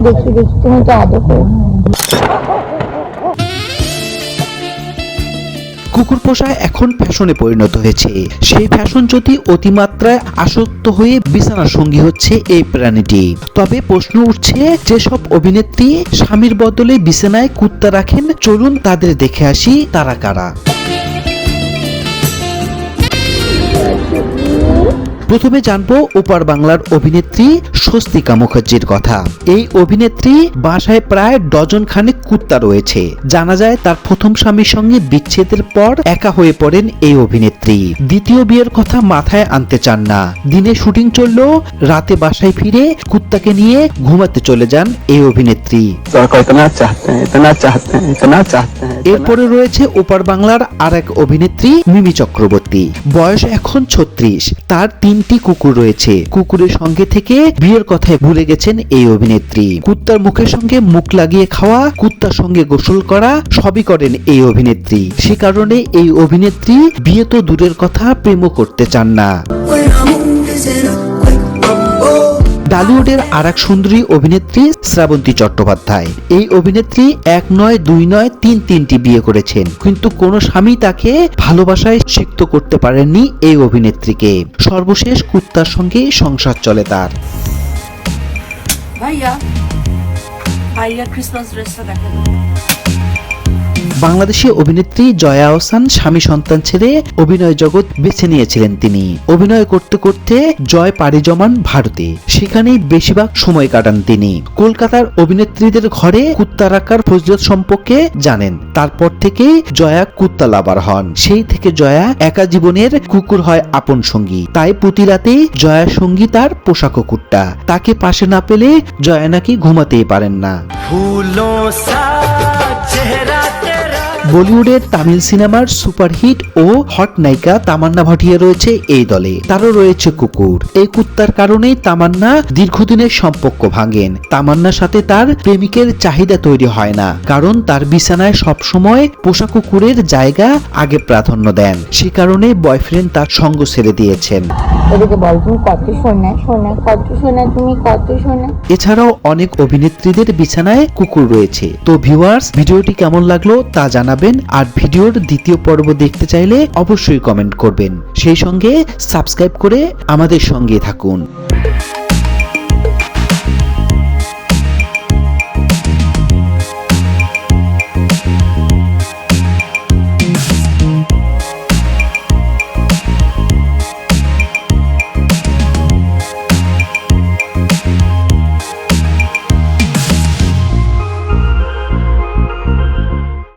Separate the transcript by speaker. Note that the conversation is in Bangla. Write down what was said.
Speaker 1: দেখি দেখি, তুমি তো আদর করো।
Speaker 2: কুকুর পোষা এখন ফ্যাশনে পরিণত হয়েছে। সেই ফ্যাশন যদি অতিমাত্রায় আসক্ত হয়ে বিছানার সঙ্গী হচ্ছে এই প্রাণীটি। তবে প্রশ্ন উঠছে, যেসব অভিনেত্রী স্বামীর বদলে বিছানায় কুত্তা রাখেন, চলুন তাদের দেখে আসি তারা কারা। প্রথমে জানবো ওপার বাংলার অভিনেত্রী স্বস্তিকা মুখার্জির কথা। এই অভিনেত্রী বাসায় প্রায় ডজন খানেক কুত্তা রয়েছে। জানা যায় তার প্রথম স্বামীর সঙ্গে বিচ্ছেদের পর একা হয়ে পড়েন এই অভিনেত্রী। দ্বিতীয় বিয়ের কথা মাথায় আনতে চান না। দিনে শুটিং চললেও রাতে বাসায় ফিরে কুত্তাকে নিয়ে ঘুমাতে চলে যান এই অভিনেত্রী। এরপরে রয়েছে ওপার বাংলার আর এক অভিনেত্রী মিমি চক্রবর্তী। বয়স এখন 36। তার 3টি কুকুর রয়েছে। কুকুরের সঙ্গে থেকে বিয়ের কথায় ভুলে গেছেন এই অভিনেত্রী। কুত্তার মুখের সঙ্গে মুখ লাগিয়ে খাওয়া, কুত্তার সঙ্গে গোসল করা সবই করেন এই অভিনেত্রী। সে কারণে এই অভিনেত্রী বিয়ে তো দূরের কথা, প্রেমও করতে চান না। বলিউডের আর এক সুন্দরী অভিনেত্রী শ্রাবন্তী চট্টোপাধ্যায়। এই অভিনেত্রী 1 নয় 2 নয় 3টি বিয়ে করেছেন, কিন্তু কোনো স্বামী তাকে ভালোবাসায় সিক্ত করতে পারেননি এই অভিনেত্রীকে। সর্বশেষ কুত্তার সঙ্গে সংসার চলে তার।
Speaker 3: ভাইয়া ভাইয়া ক্রিসমাস ড্রেসটা দেখেন।
Speaker 2: বাংলাদেশি অভিনেত্রী জয়া আহসান স্বামী সন্তান ছেড়ে অভিনয় জগৎ বেছে নিয়েছিলেন তিনি। অভিনয় করতে করতে জয় পাড়ি জমান ভারতে। সেখানেই বেশিরভাগ সময় কাটান তিনি। কলকাতার অভিনেত্রীদের ঘরে কুত্তা রাখার ফজিলত সম্পর্কে জানেন। তারপর থেকে জয়া কুত্তা লাভার হন। সেই থেকে জয়া একা জীবনের কুকুর হয় আপন সঙ্গী। তাই প্রতি রাতেই জয়ার সঙ্গী তার পোষা কুকুরটা। তাকে পাশে না পেলে জয়া নাকি ঘুমাতেই পারেন না। বলিউডের তামিল সিনেমার সুপারহিট ও হট নায়িকা তামান্না ভাটিয়া রয়েছে এই দলে। তারও রয়েছে কুকুর। এই কুত্তার কারণেই তামান্না দীর্ঘদিনের সম্পর্ক ভাঙেন। তামান্নার সাথে তার প্রেমিকের চাহিদা তৈরি হয় না, কারণ তার বিছানায় সবসময় পোষা কুকুরের জায়গা আগে প্রাধান্য দেন। সে কারণে বয়ফ্রেন্ড তার সঙ্গ ছেড়ে দিয়েছেন।
Speaker 1: এদিকে বল, তুমি কত শোনা শোনা, কত শোনা, তুমি কত শোনা।
Speaker 2: এছাড়াও অনেক অভিনেত্রীদের বিছানায় কুকুর রয়েছে। তো ভিউয়ার্স, ভিডিওটি কেমন লাগলো তা জানাবেন। আর ভিডিওর দ্বিতীয় পর্ব দেখতে চাইলে অবশ্যই কমেন্ট করবেন। সেই সঙ্গে সাবস্ক্রাইব করে আমাদের সঙ্গে থাকুন।